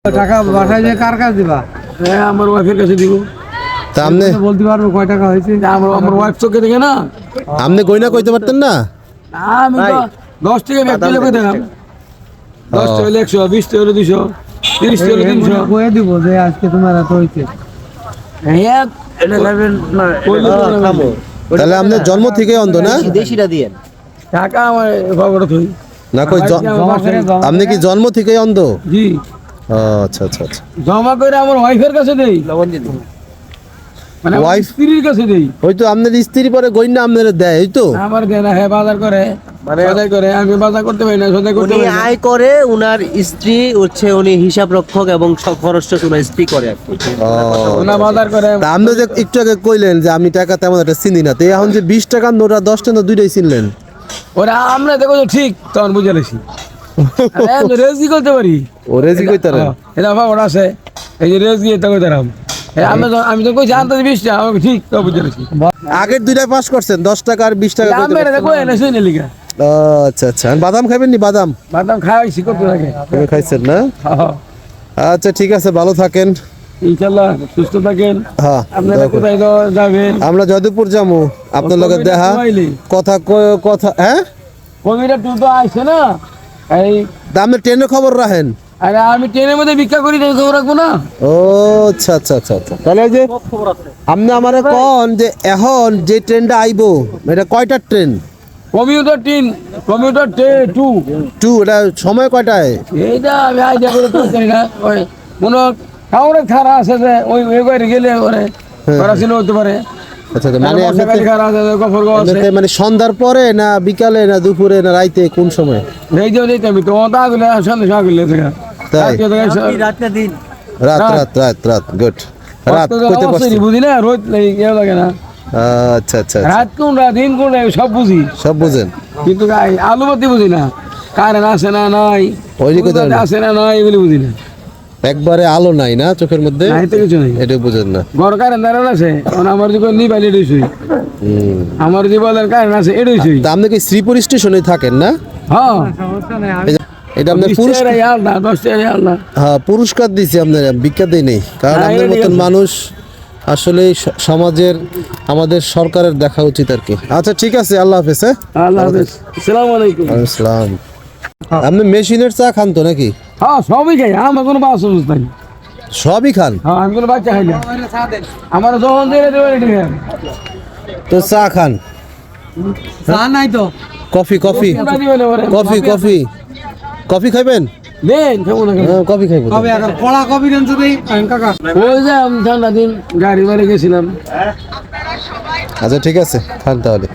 টাকা বাসায় যে কার কাছে দিবা? হ্যাঁ আমার ওয়াইফের কাছে দিব। তা আপনি বলতে পারবো কয় টাকা হয়েছে? আমার ওয়াইফ চোখে দেখে না। আপনি গয়না কইতে পারতেন না? আমি তো 10 টাকা ব্যক্তি লোকে দিলাম। 10 টাকা হলে 100, 20 টাকা হলে 200, 30 টাকা হলে 300। কয়ে দিব যে আজকে তোমার এত হয়েছে। হ্যাঁ এটা খাবেন না। তাহলে আপনি জন্ম থেকে অন্ধ না? দেশিটা দিয়েন। টাকা আমার খবর থই না কই আপনি কি জন্ম থেকে অন্ধ? জি ও, আচ্ছা আচ্ছা আচ্ছা। জমা করে আমার ওয়াইফের কাছে দেই, মানে Wife? স্ত্রীর কাছে দেই। হয়তো আপনার স্ত্রী পরে গয়না আপনারা দেয় এই তো? আমার দেনা হ্যাঁ বাজার করে, সদাই করে। আমি বাজার করতে পারি না, সদাই করতে উনি পারি না। আয় করে, উনার স্ত্রী হচ্ছে উনি হিসাব রক্ষক এবং সব খরচটা উনার স্ত্রী করে আর কি। ওনা বাজার করে। তা আপনি যে একটু আগে কইলেন যে আমি টাকা তেমন একটা চিনি না, তো এখন যে 20 টাকার নোট আর 10 টাকা দুইটাই চিনলেন? ওরা আমরা দেখো তো ঠিক তখন বুঝে লেছি। আমি রেজি করতে পারি। ও রেজি কইতারেন? এটা ওটা আছে, এই যে রেজি এটা কইতে রাম। আমি তো কইছি আনতে 20 টাকা, আমাকে ঠিক তো বুঝে লেছি। আগের দুইটাই পাস করছেন, 10 টাকা আর 20 টাকা আমি এটা কই না শুনে লিখা। ও আচ্ছা আচ্ছা। আর বাদাম খাবেন নি? বাদাম বাদাম খাওয়াইছি করতে থাকে। আপনি খাইছেন না? হ্যাঁ, আচ্ছা ঠিক আছে, ভালো থাকেন। ইনশাআল্লাহ সুস্থ থাকেন। হ্যাঁ, আপনারা কোথায় যাবেন? আমরা জয়দেবপুর যাবো, আপনার লগে কবিরা দেখা ঘুমাইলি? কথা হ্যাঁ। কবিরা তুই তো আইছে না এই, তা আপনি ট্রেনের খবর রাখেন। আরে আমি ট্রেনের মধ্যে ভিক্ষা করি, তাই খবর রাখবো না? ও আচ্ছা আচ্ছা আচ্ছা আচ্ছা। তাহলে এই যে আপনি আমারে কোন যে এখন যে ট্রেনটা আইবো, এটা কয়টার train? Commuter train, commuter two. এটা সময় কয়টায়? এইটা আমি আইডিয়া করে তো জানি না। ওই কোনো কাউরে খারাপ আছে যে ওই বাইরে গেলে ওরে করা ছিল হতে পারে। আচ্ছা আচ্ছা, মানে বর্ষাকালে খারাপ আছে, গফর গো আছে। মানে সন্ধ্যার পরে না বিকালে না দুপুরে না রাইতে, কোন সময়? এই যে আমি তো ওটা আগলে সন্ধ্যে সকালে থেকে তাই? রাতটা দিন। রাত রাত রাত রাত গুড। রাত কইতে পারছি। বুঝি না, রোদ ইয়ে লাগে না। আচ্ছা আচ্ছা আচ্ছা। রাত কোনটা দিন কোনটা সব বুঝি, সব বুঝেন? কিন্তু আলু বাতি বুঝি না। কারেন্ট আছে না নাই, ওইলি কথা না। আছে না নাই এগুলি বুঝি না। একবারে আলো নাই না চোখের মধ্যে? নাই তো কিছু নাই। এটা বুঝেন না? ঘর কারেন্ট দাঁড়ান আছে, আমার যদি নিবাইলে এটাই শুই। হুম। আমার যে বলেন কারেন্ট আছে এটাই শুই। তা আপনি কি শ্রীপুর স্টেশনে থাকেন না? হ্যাঁ, সমস্যা নেই। এটা আপনার 20 টাকা আলাদা, 10 টাকা আলাদা। হ্যাঁ, পুরস্কার দিছি আপনার, ভিক্ষা দেই নেই। কারণ হ্যাঁ, আপনার এটা ঠিক মতন আছে। মানুষ আসলে সমাজের, আমাদের সরকারের দেখা উচিত আর কি। আচ্ছা ঠিক আছে, আল্লাহ হাফেজ। হ্যাঁ, আল্লাহ হাফেজ, আসসালামু আলাইকুম। আসসালাম। আপনি মেশিনের চা খান তো নাকি? হ্যাঁ সবই খাই, আমার কোনো বাস নাই। সবই খান? হ্যাঁ আমি কোনো বাচ্চা খাই না। আমার যখন দিয়ে দেবেন এটি খাই। তো চা খান? চা নাই তো। কফি কফি কোনটা দিবেন এবারে? কফি কফি কফি খাইবেন? দেন, খাবো না কেন? হ্যাঁ, কফি খাইব। কবে এখন কড়া কবি দেন তো দেই কাকা। ওই যে আমি ঠান্ডা দিন গাড়ি বাড়ি গেছিলাম। আচ্ছা ঠিক আছে, খান তাহলে।